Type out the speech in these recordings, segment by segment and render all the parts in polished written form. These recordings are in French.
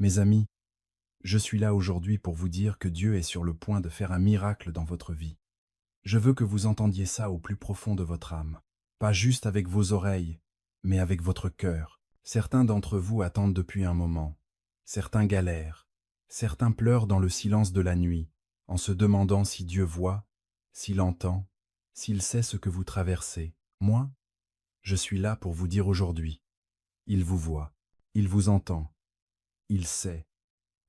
Mes amis, je suis là aujourd'hui pour vous dire que Dieu est sur le point de faire un miracle dans votre vie. Je veux que vous entendiez ça au plus profond de votre âme. Pas juste avec vos oreilles, mais avec votre cœur. Certains d'entre vous attendent depuis un moment. Certains galèrent. Certains pleurent dans le silence de la nuit, en se demandant si Dieu voit, s'il entend, s'il sait ce que vous traversez. Moi, je suis là pour vous dire aujourd'hui. Il vous voit, il vous entend, il sait,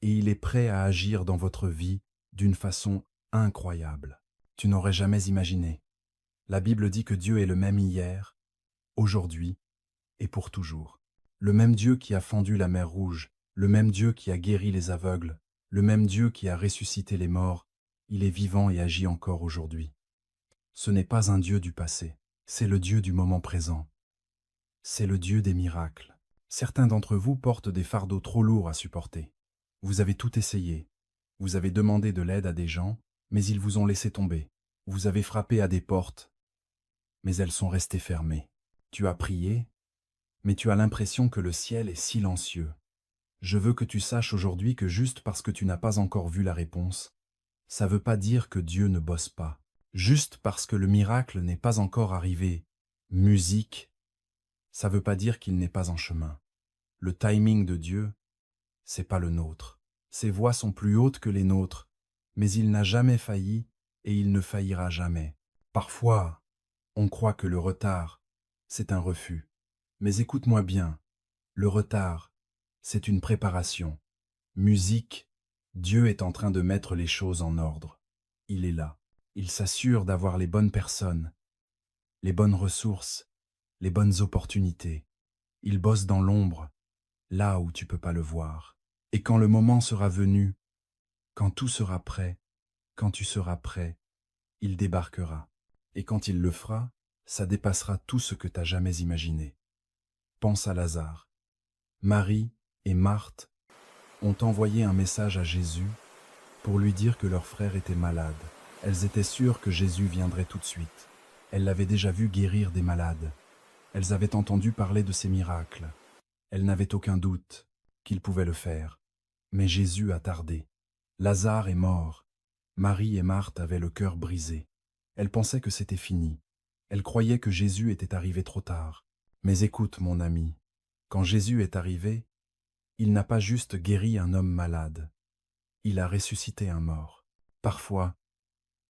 et il est prêt à agir dans votre vie d'une façon incroyable. Tu n'aurais jamais imaginé. La Bible dit que Dieu est le même hier, aujourd'hui et pour toujours. Le même Dieu qui a fendu la mer Rouge, le même Dieu qui a guéri les aveugles, le même Dieu qui a ressuscité les morts, il est vivant et agit encore aujourd'hui. Ce n'est pas un Dieu du passé, c'est le Dieu du moment présent. C'est le Dieu des miracles. Certains d'entre vous portent des fardeaux trop lourds à supporter. Vous avez tout essayé. Vous avez demandé de l'aide à des gens, mais ils vous ont laissé tomber. Vous avez frappé à des portes, mais elles sont restées fermées. Tu as prié, mais tu as l'impression que le ciel est silencieux. Je veux que tu saches aujourd'hui que juste parce que tu n'as pas encore vu la réponse, ça ne veut pas dire que Dieu ne bosse pas. Juste parce que le miracle n'est pas encore arrivé, musique, ça ne veut pas dire qu'il n'est pas en chemin. Le timing de Dieu, c'est pas le nôtre. Ses voies sont plus hautes que les nôtres, mais il n'a jamais failli et il ne faillira jamais. Parfois, on croit que le retard, c'est un refus. Mais écoute-moi bien, le retard, c'est une préparation. Musique, Dieu est en train de mettre les choses en ordre. Il est là. Il s'assure d'avoir les bonnes personnes, les bonnes ressources, les bonnes opportunités. Il bosse dans l'ombre, là où tu peux pas le voir. Et quand le moment sera venu, quand tout sera prêt, quand tu seras prêt, il débarquera. Et quand il le fera, ça dépassera tout ce que t'as jamais imaginé. Pense à Lazare. Marie et Marthe ont envoyé un message à Jésus pour lui dire que leur frère était malade. Elles étaient sûres que Jésus viendrait tout de suite. Elles l'avaient déjà vu guérir des malades. Elles avaient entendu parler de ses miracles. Elles n'avaient aucun doute qu'il pouvait le faire. Mais Jésus a tardé. Lazare est mort. Marie et Marthe avaient le cœur brisé. Elles pensaient que c'était fini. Elles croyaient que Jésus était arrivé trop tard. Mais écoute, mon ami, quand Jésus est arrivé, il n'a pas juste guéri un homme malade. Il a ressuscité un mort. Parfois,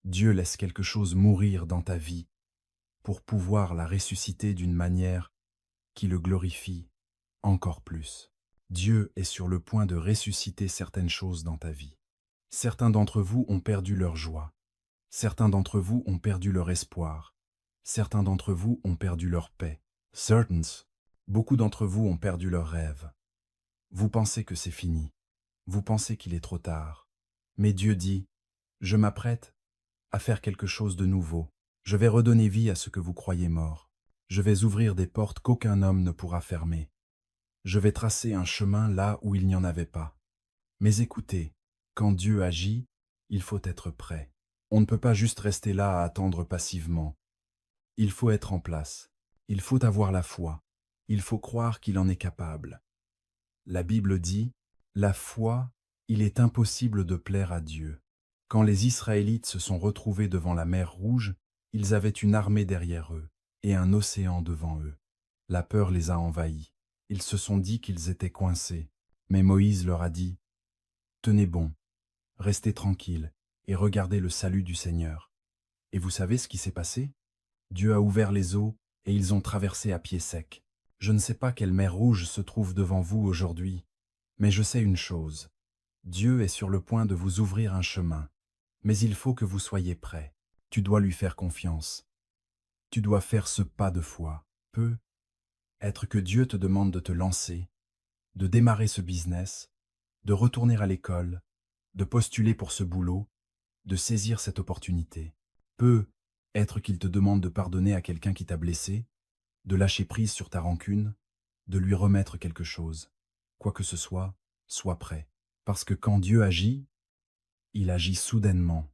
Dieu laisse quelque chose mourir dans ta vie pour pouvoir la ressusciter d'une manière qui le glorifie encore plus. Dieu est sur le point de ressusciter certaines choses dans ta vie. Certains d'entre vous ont perdu leur joie. Certains d'entre vous ont perdu leur espoir. Certains d'entre vous ont perdu leur paix. Beaucoup d'entre vous ont perdu leurs rêves. Vous pensez que c'est fini. Vous pensez qu'il est trop tard. Mais Dieu dit, je m'apprête à faire quelque chose de nouveau. Je vais redonner vie à ce que vous croyez mort. Je vais ouvrir des portes qu'aucun homme ne pourra fermer. Je vais tracer un chemin là où il n'y en avait pas. Mais écoutez, quand Dieu agit, il faut être prêt. On ne peut pas juste rester là à attendre passivement. Il faut être en place. Il faut avoir la foi. Il faut croire qu'il en est capable. La Bible dit, la foi, il est impossible de plaire à Dieu. Quand les Israélites se sont retrouvés devant la mer Rouge, ils avaient une armée derrière eux et un océan devant eux. La peur les a envahis. Ils se sont dit qu'ils étaient coincés. Mais Moïse leur a dit, tenez bon, restez tranquilles et regardez le salut du Seigneur. Et vous savez ce qui s'est passé? Dieu a ouvert les eaux et ils ont traversé à pied sec. Je ne sais pas quelle mer Rouge se trouve devant vous aujourd'hui, mais je sais une chose. Dieu est sur le point de vous ouvrir un chemin, mais il faut que vous soyez prêts. Tu dois lui faire confiance. Tu dois faire ce pas de foi. Être que Dieu te demande de te lancer, de démarrer ce business, de retourner à l'école, de postuler pour ce boulot, de saisir cette opportunité. Être qu'il te demande de pardonner à quelqu'un qui t'a blessé, de lâcher prise sur ta rancune, de lui remettre quelque chose. Quoi que ce soit, sois prêt. Parce que quand Dieu agit, il agit soudainement.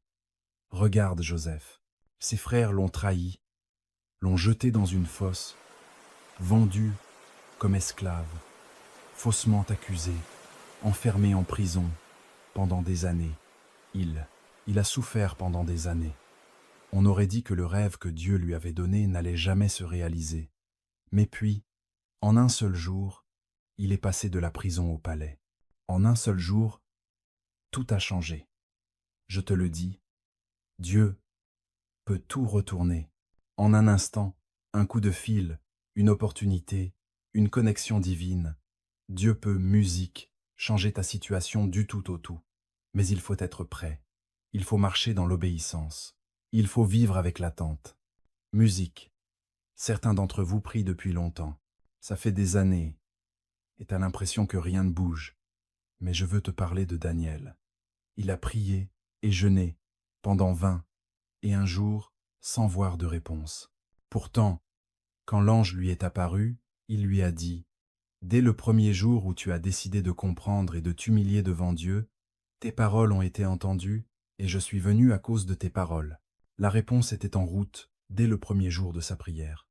Regarde Joseph. Ses frères l'ont trahi, l'ont jeté dans une fosse, vendu comme esclave, faussement accusé. enfermé en prison pendant des années. Il a souffert pendant des années. On aurait dit que le rêve que Dieu lui avait donné n'allait jamais se réaliser. Mais puis, en un seul jour, il est passé de la prison au palais. En un seul jour, tout a changé. Je te le dis, Dieu peut tout retourner. En un instant, un coup de fil, une opportunité, une connexion divine. Dieu peut, musique, changer ta situation du tout au tout. Mais il faut être prêt. Il faut marcher dans l'obéissance. Il faut vivre avec l'attente. Musique. Certains d'entre vous prient depuis longtemps. Ça fait des années. Et t'as l'impression que rien ne bouge. Mais je veux te parler de Daniel. Il a prié et jeûné pendant 21 jours sans voir de réponse. Pourtant, quand l'ange lui est apparu, il lui a dit « Dès le premier jour où tu as décidé de comprendre et de t'humilier devant Dieu, tes paroles ont été entendues et je suis venu à cause de tes paroles. » La réponse était en route dès le premier jour de sa prière.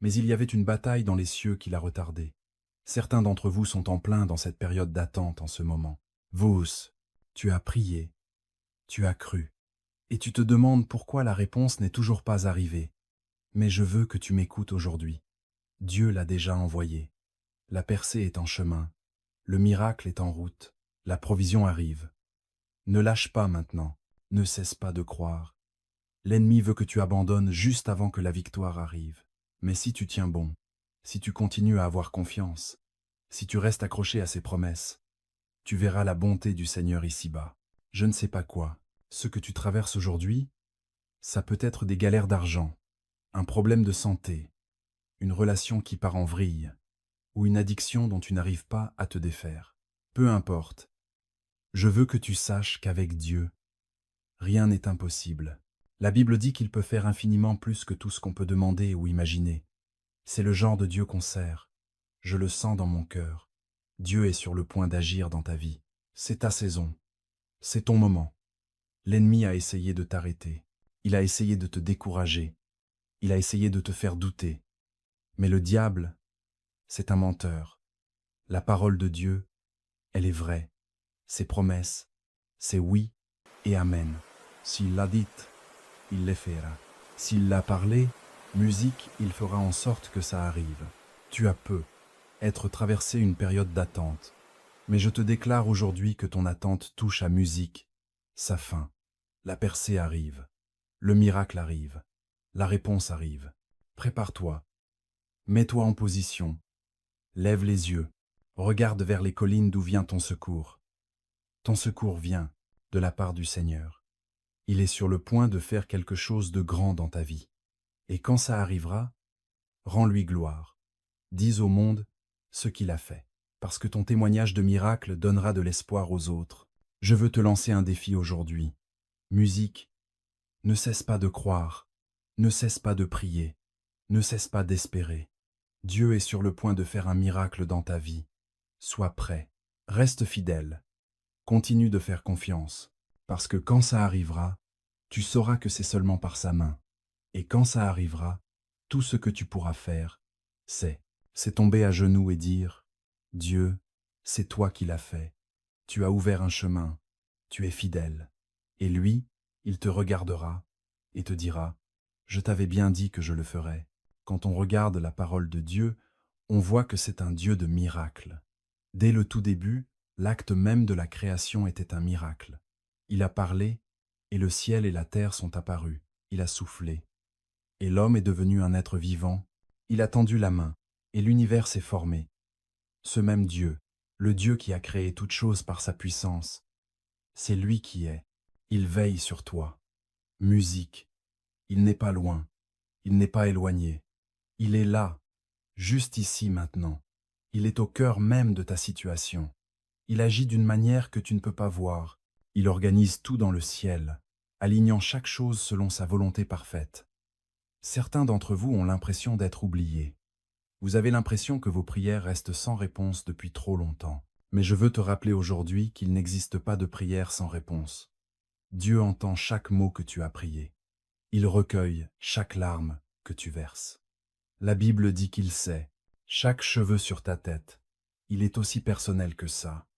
Mais il y avait une bataille dans les cieux qui la retardait. Certains d'entre vous sont en plein dans cette période d'attente en ce moment. Vous, tu as prié, tu as cru, et tu te demandes pourquoi la réponse n'est toujours pas arrivée. Mais je veux que tu m'écoutes aujourd'hui. Dieu l'a déjà envoyé. La percée est en chemin, le miracle est en route, la provision arrive. Ne lâche pas maintenant, ne cesse pas de croire. L'ennemi veut que tu abandonnes juste avant que la victoire arrive. Mais si tu tiens bon, si tu continues à avoir confiance, si tu restes accroché à ses promesses, tu verras la bonté du Seigneur ici-bas. Je ne sais pas quoi. Ce que tu traverses aujourd'hui, ça peut être des galères d'argent, un problème de santé, une relation qui part en vrille, ou une addiction dont tu n'arrives pas à te défaire. Peu importe. Je veux que tu saches qu'avec Dieu, rien n'est impossible. La Bible dit qu'il peut faire infiniment plus que tout ce qu'on peut demander ou imaginer. C'est le genre de Dieu qu'on sert. Je le sens dans mon cœur. Dieu est sur le point d'agir dans ta vie. C'est ta saison. C'est ton moment. L'ennemi a essayé de t'arrêter. Il a essayé de te décourager. Il a essayé de te faire douter. Mais le diable, c'est un menteur. La parole de Dieu, elle est vraie. Ses promesses, c'est oui et amen. S'il l'a dite, il les fera. S'il l'a parlé, musique, il fera en sorte que ça arrive. Tu as peu être traversé une période d'attente. Mais je te déclare aujourd'hui que ton attente touche à musique, sa fin. La percée arrive. Le miracle arrive. La réponse arrive. Prépare-toi. Mets-toi en position. Lève les yeux. Regarde vers les collines d'où vient ton secours. Ton secours vient de la part du Seigneur. Il est sur le point de faire quelque chose de grand dans ta vie. Et quand ça arrivera, rends-lui gloire. Dis au monde ce qu'il a fait, parce que ton témoignage de miracle donnera de l'espoir aux autres. Je veux te lancer un défi aujourd'hui. Musique, ne cesse pas de croire, ne cesse pas de prier, ne cesse pas d'espérer. Dieu est sur le point de faire un miracle dans ta vie. Sois prêt, reste fidèle, continue de faire confiance, parce que quand ça arrivera, tu sauras que c'est seulement par sa main. Et quand ça arrivera, tout ce que tu pourras faire, c'est tomber à genoux et dire « Dieu, c'est toi qui l'as fait. Tu as ouvert un chemin, tu es fidèle. » Et lui, il te regardera et te dira « Je t'avais bien dit que je le ferais. » Quand on regarde la parole de Dieu, on voit que c'est un Dieu de miracles. Dès le tout début, l'acte même de la création était un miracle. Il a parlé, et le ciel et la terre sont apparus. Il a soufflé. Et l'homme est devenu un être vivant. Il a tendu la main, et l'univers s'est formé. Ce même Dieu, le Dieu qui a créé toutes choses par sa puissance, c'est lui qui est. Il veille sur toi. Musique. Il n'est pas loin. Il n'est pas éloigné. Il est là, juste ici maintenant. Il est au cœur même de ta situation. Il agit d'une manière que tu ne peux pas voir. Il organise tout dans le ciel, alignant chaque chose selon sa volonté parfaite. Certains d'entre vous ont l'impression d'être oubliés. Vous avez l'impression que vos prières restent sans réponse depuis trop longtemps. Mais je veux te rappeler aujourd'hui qu'il n'existe pas de prière sans réponse. Dieu entend chaque mot que tu as prié. Il recueille chaque larme que tu verses. La Bible dit qu'il sait chaque cheveu sur ta tête. Il est aussi personnel que ça.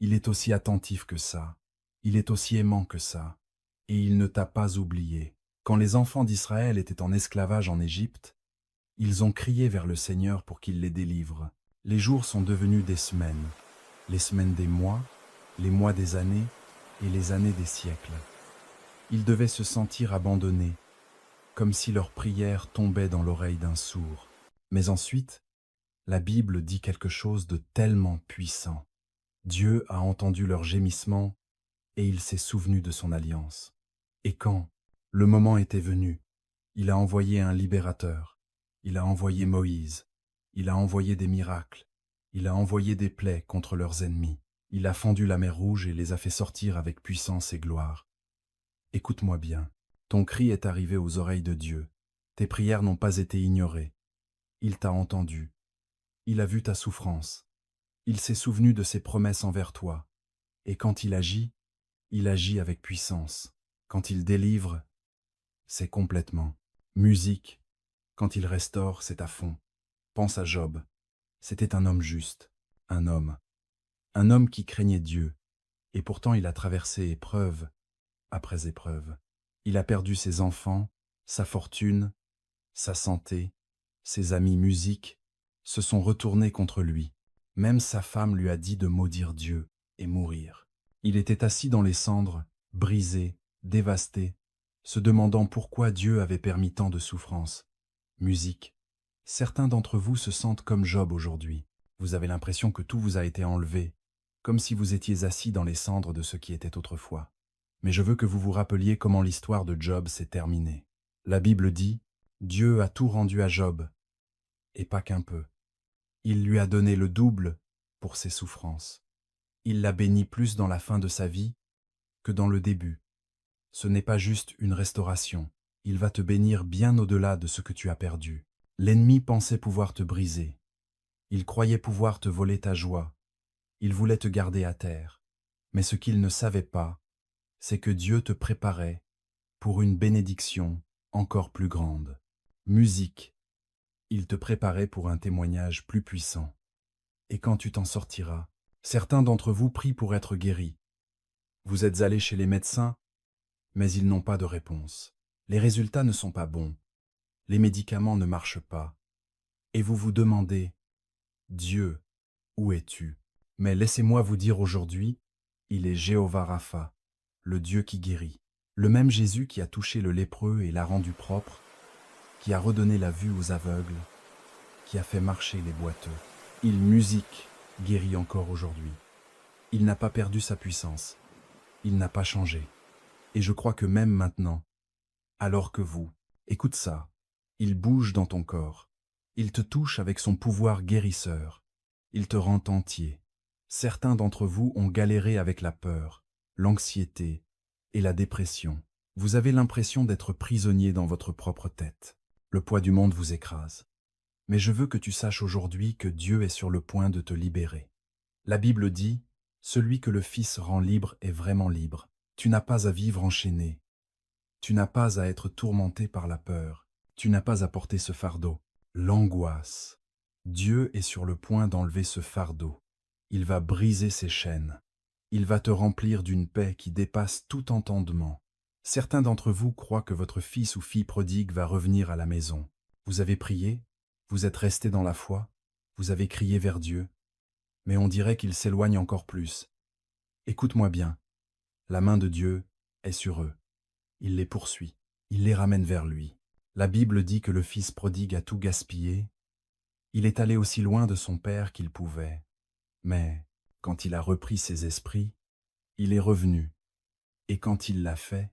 Il est aussi attentif que ça. Il est aussi aimant que ça. Et il ne t'a pas oublié. Quand les enfants d'Israël étaient en esclavage en Égypte, ils ont crié vers le Seigneur pour qu'il les délivre. Les jours sont devenus des semaines, les semaines des mois, les mois des années et les années des siècles. Ils devaient se sentir abandonnés, comme si leur prière tombait dans l'oreille d'un sourd. Mais ensuite, la Bible dit quelque chose de tellement puissant. Dieu a entendu leurs gémissements et il s'est souvenu de son alliance. Et quand le moment était venu, il a envoyé un libérateur, il a envoyé Moïse, il a envoyé des miracles, il a envoyé des plaies contre leurs ennemis, il a fendu la mer Rouge et les a fait sortir avec puissance et gloire. Écoute-moi bien, ton cri est arrivé aux oreilles de Dieu, tes prières n'ont pas été ignorées, il t'a entendu, il a vu ta souffrance, il s'est souvenu de ses promesses envers toi, et quand il agit avec puissance, quand il délivre, c'est complètement. Musique, quand il restaure, c'est à fond. Pense à Job. C'était un homme juste, un homme qui craignait Dieu, et pourtant il a traversé épreuve après épreuve. Il a perdu ses enfants, sa fortune, sa santé, ses amis musiques se sont retournés contre lui. Même sa femme lui a dit de maudire Dieu et mourir. Il était assis dans les cendres, brisé, dévasté, se demandant pourquoi Dieu avait permis tant de souffrances. Musique. Certains d'entre vous se sentent comme Job aujourd'hui. Vous avez l'impression que tout vous a été enlevé, comme si vous étiez assis dans les cendres de ce qui était autrefois. Mais je veux que vous vous rappeliez comment l'histoire de Job s'est terminée. La Bible dit, Dieu a tout rendu à Job, et pas qu'un peu. Il lui a donné le double pour ses souffrances. Il l'a béni plus dans la fin de sa vie que dans le début. Ce n'est pas juste une restauration, il va te bénir bien au-delà de ce que tu as perdu. L'ennemi pensait pouvoir te briser. Il croyait pouvoir te voler ta joie. Il voulait te garder à terre. Mais ce qu'il ne savait pas, c'est que Dieu te préparait pour une bénédiction encore plus grande. Musique. Il te préparait pour un témoignage plus puissant. Et quand tu t'en sortiras, certains d'entre vous prient pour être guéris. Vous êtes allés chez les médecins, mais ils n'ont pas de réponse. Les résultats ne sont pas bons. Les médicaments ne marchent pas. Et vous vous demandez, Dieu, où es-tu? Mais laissez-moi vous dire aujourd'hui, il est Jéhovah Rapha, le Dieu qui guérit. Le même Jésus qui a touché le lépreux et l'a rendu propre, qui a redonné la vue aux aveugles, qui a fait marcher les boiteux. Il musique guérit encore aujourd'hui. Il n'a pas perdu sa puissance. Il n'a pas changé. Et je crois que même maintenant, alors que vous, écoute ça, il bouge dans ton corps. Il te touche avec son pouvoir guérisseur. Il te rend entier. Certains d'entre vous ont galéré avec la peur, l'anxiété et la dépression. Vous avez l'impression d'être prisonnier dans votre propre tête. Le poids du monde vous écrase. Mais je veux que tu saches aujourd'hui que Dieu est sur le point de te libérer. La Bible dit, « Celui que le Fils rend libre est vraiment libre. » Tu n'as pas à vivre enchaîné. Tu n'as pas à être tourmenté par la peur. Tu n'as pas à porter ce fardeau, l'angoisse. Dieu est sur le point d'enlever ce fardeau. Il va briser ses chaînes. Il va te remplir d'une paix qui dépasse tout entendement. Certains d'entre vous croient que votre fils ou fille prodigue va revenir à la maison. Vous avez prié, vous êtes resté dans la foi, vous avez crié vers Dieu, mais on dirait qu'il s'éloigne encore plus. Écoute-moi bien, la main de Dieu est sur eux. Il les poursuit, il les ramène vers lui. La Bible dit que le fils prodigue a tout gaspillé. Il est allé aussi loin de son père qu'il pouvait. Mais quand il a repris ses esprits, il est revenu. Et quand il l'a fait,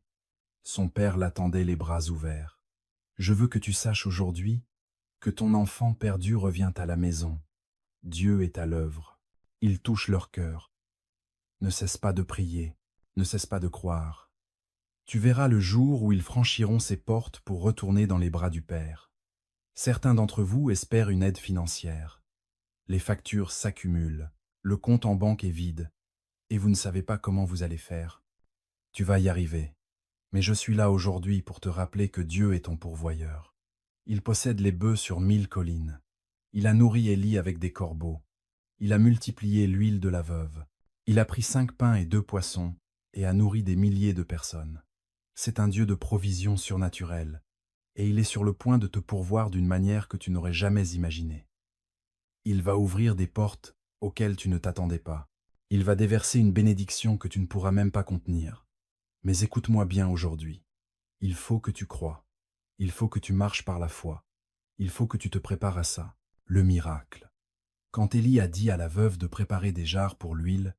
son père l'attendait les bras ouverts. Je veux que tu saches aujourd'hui que ton enfant perdu revient à la maison. Dieu est à l'œuvre. Il touche leur cœur. Ne cesse pas de prier, ne cesse pas de croire. Tu verras le jour où ils franchiront ces portes pour retourner dans les bras du Père. Certains d'entre vous espèrent une aide financière. Les factures s'accumulent, le compte en banque est vide, et vous ne savez pas comment vous allez faire. Tu vas y arriver. Mais je suis là aujourd'hui pour te rappeler que Dieu est ton pourvoyeur. Il possède les bœufs sur 1000 collines. Il a nourri Élie avec des corbeaux. Il a multiplié l'huile de la veuve. Il a pris 5 pains et 2 poissons et a nourri des milliers de personnes. C'est un Dieu de provision surnaturelle, et il est sur le point de te pourvoir d'une manière que tu n'aurais jamais imaginée. Il va ouvrir des portes auxquelles tu ne t'attendais pas. Il va déverser une bénédiction que tu ne pourras même pas contenir. Mais écoute-moi bien aujourd'hui. Il faut que tu crois. Il faut que tu marches par la foi. Il faut que tu te prépares à ça, le miracle. Quand Élie a dit à la veuve de préparer des jarres pour l'huile,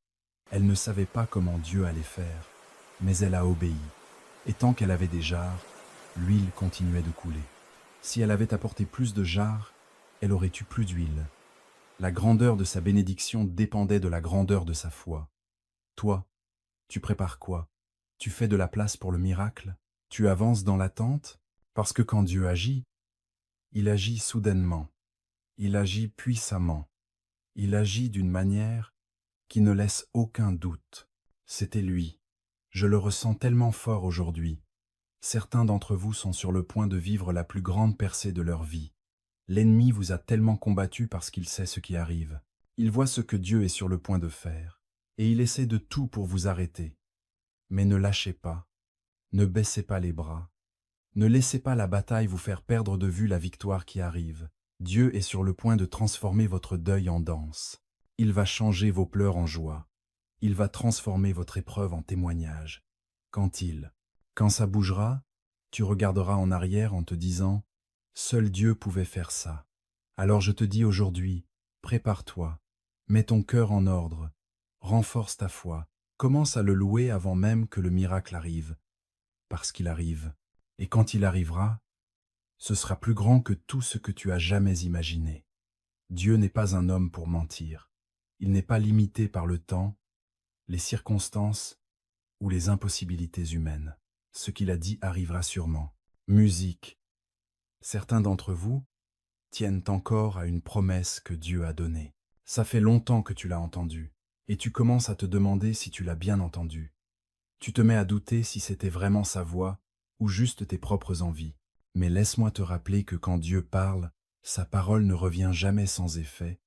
elle ne savait pas comment Dieu allait faire, mais elle a obéi. Et tant qu'elle avait des jarres, l'huile continuait de couler. Si elle avait apporté plus de jarres, elle aurait eu plus d'huile. La grandeur de sa bénédiction dépendait de la grandeur de sa foi. Toi, tu prépares quoi? Tu fais de la place pour le miracle? Tu avances dans l'attente? Parce que quand Dieu agit, il agit soudainement, il agit puissamment, il agit d'une manière qui ne laisse aucun doute. C'était lui. Je le ressens tellement fort aujourd'hui. Certains d'entre vous sont sur le point de vivre la plus grande percée de leur vie. L'ennemi vous a tellement combattu parce qu'il sait ce qui arrive. Il voit ce que Dieu est sur le point de faire, et il essaie de tout pour vous arrêter. Mais ne lâchez pas, ne baissez pas les bras, ne laissez pas la bataille vous faire perdre de vue la victoire qui arrive. Dieu est sur le point de transformer votre deuil en danse. Il va changer vos pleurs en joie. Il va transformer votre épreuve en témoignage. Quand ça bougera, tu regarderas en arrière en te disant « Seul Dieu pouvait faire ça ». Alors je te dis aujourd'hui, prépare-toi, mets ton cœur en ordre, renforce ta foi, commence à le louer avant même que le miracle arrive, parce qu'il arrive. Et quand il arrivera, ce sera plus grand que tout ce que tu as jamais imaginé. Dieu n'est pas un homme pour mentir. Il n'est pas limité par le temps, les circonstances ou les impossibilités humaines. Ce qu'il a dit arrivera sûrement. Musique. Certains d'entre vous tiennent encore à une promesse que Dieu a donnée. Ça fait longtemps que tu l'as entendue, et tu commences à te demander si tu l'as bien entendue. Tu te mets à douter si c'était vraiment sa voix ou juste tes propres envies. Mais laisse-moi te rappeler que quand Dieu parle, sa parole ne revient jamais sans effet.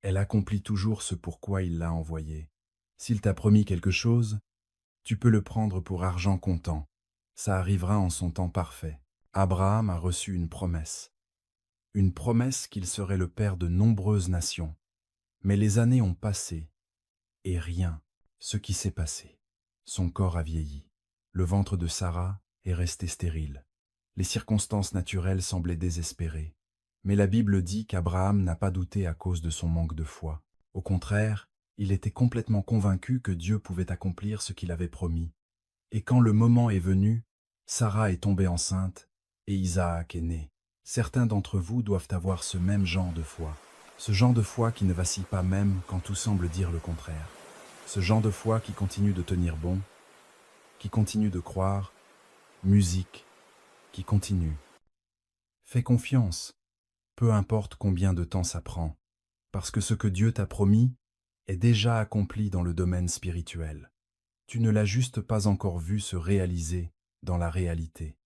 Elle accomplit toujours ce pourquoi il l'a envoyée. S'il t'a promis quelque chose, tu peux le prendre pour argent comptant. Ça arrivera en son temps parfait. Abraham a reçu une promesse qu'il serait le père de nombreuses nations. Mais les années ont passé, et rien, ce qui s'est passé. Son corps a vieilli. Le ventre de Sarah est resté stérile. Les circonstances naturelles semblaient désespérées. Mais la Bible dit qu'Abraham n'a pas douté à cause de son manque de foi. Au contraire, il était complètement convaincu que Dieu pouvait accomplir ce qu'il avait promis. Et quand le moment est venu, Sarah est tombée enceinte et Isaac est né. Certains d'entre vous doivent avoir ce même genre de foi. Ce genre de foi qui ne vacille pas même quand tout semble dire le contraire. Ce genre de foi qui continue de tenir bon, qui continue de croire, musique, qui continue. Fais confiance, peu importe combien de temps ça prend, parce que ce que Dieu t'a promis est déjà accompli dans le domaine spirituel. Tu ne l'as juste pas encore vu se réaliser dans la réalité.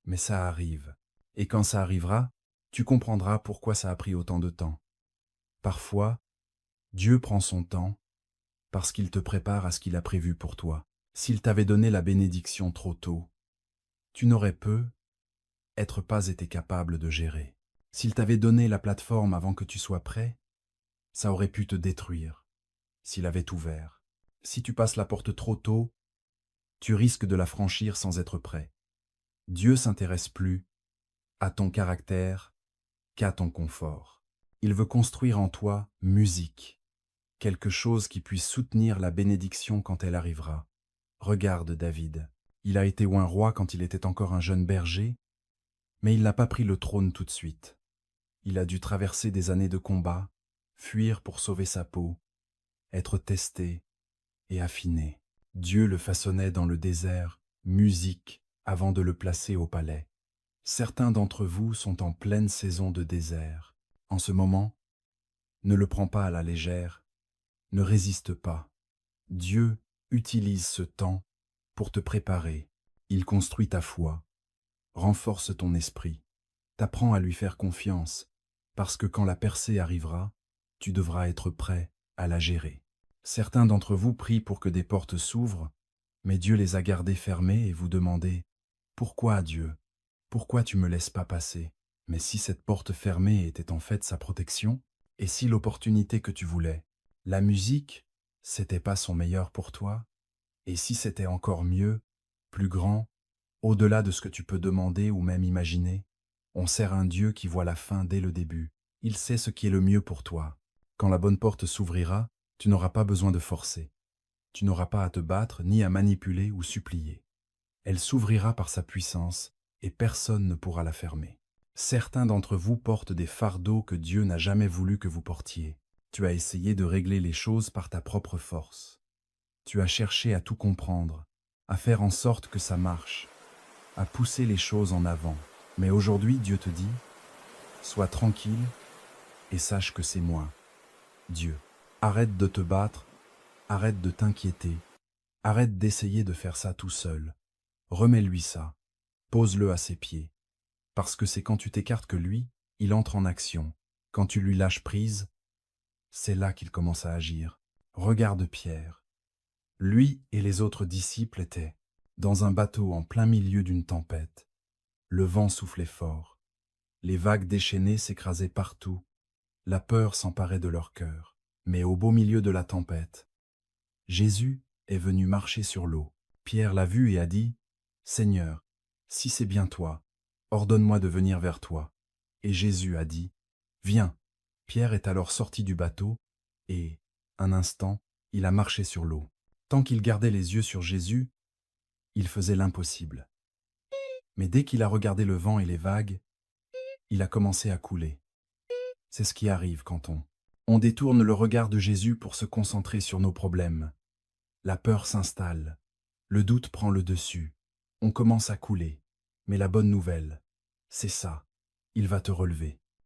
Mais ça arrive, et quand ça arrivera, tu comprendras pourquoi ça a pris autant de temps. Parfois, Dieu prend son temps parce qu'il te prépare à ce qu'il a prévu pour toi. S'il t'avait donné la bénédiction trop tôt, tu n'aurais pas été capable de gérer. S'il t'avait donné la plateforme avant que tu sois prêt, ça aurait pu te détruire. S'il avait ouvert. Si tu passes la porte trop tôt, tu risques de la franchir sans être prêt. Dieu s'intéresse plus à ton caractère qu'à ton confort. Il veut construire en toi musique, quelque chose qui puisse soutenir la bénédiction quand elle arrivera. Regarde David, il a été oint roi quand il était encore un jeune berger, mais il n'a pas pris le trône tout de suite. Il a dû traverser des années de combat, fuir pour sauver sa peau, être testé et affiné. Dieu le façonnait dans le désert, musique, avant de le placer au palais. Certains d'entre vous sont en pleine saison de désert. En ce moment, ne le prends pas à la légère, ne résiste pas. Dieu utilise ce temps pour te préparer. Il construit ta foi, renforce ton esprit, t'apprend à lui faire confiance, parce que quand la percée arrivera, tu devras être prêt à la gérer. Certains d'entre vous prient pour que des portes s'ouvrent, mais Dieu les a gardées fermées et vous demandez « Pourquoi, Dieu? Pourquoi tu me laisses pas passer ?» Mais si cette porte fermée était en fait sa protection, et si l'opportunité que tu voulais, la musique, c'était pas son meilleur pour toi, et si c'était encore mieux, plus grand, au-delà de ce que tu peux demander ou même imaginer, on sert un Dieu qui voit la fin dès le début. Il sait ce qui est le mieux pour toi. Quand la bonne porte s'ouvrira, tu n'auras pas besoin de forcer. Tu n'auras pas à te battre, ni à manipuler ou supplier. Elle s'ouvrira par sa puissance, et personne ne pourra la fermer. Certains d'entre vous portent des fardeaux que Dieu n'a jamais voulu que vous portiez. Tu as essayé de régler les choses par ta propre force. Tu as cherché à tout comprendre, à faire en sorte que ça marche, à pousser les choses en avant. Mais aujourd'hui, Dieu te dit, sois tranquille et sache que c'est moi, Dieu. Arrête de te battre, arrête de t'inquiéter, arrête d'essayer de faire ça tout seul. Remets-lui ça, pose-le à ses pieds. Parce que c'est quand tu t'écartes que lui, il entre en action. Quand tu lui lâches prise, c'est là qu'il commence à agir. Regarde Pierre. Lui et les autres disciples étaient dans un bateau en plein milieu d'une tempête. Le vent soufflait fort. Les vagues déchaînées s'écrasaient partout. La peur s'emparait de leur cœur. Mais au beau milieu de la tempête, Jésus est venu marcher sur l'eau. Pierre l'a vu et a dit, « Seigneur, si c'est bien toi, ordonne-moi de venir vers toi. » Et Jésus a dit, « Viens. » Pierre est alors sorti du bateau et, un instant, il a marché sur l'eau. Tant qu'il gardait les yeux sur Jésus, il faisait l'impossible. Mais dès qu'il a regardé le vent et les vagues, il a commencé à couler. C'est ce qui arrive quand on détourne le regard de Jésus pour se concentrer sur nos problèmes. La peur s'installe, le doute prend le dessus, on commence à couler. Mais la bonne nouvelle, c'est ça, il va te relever.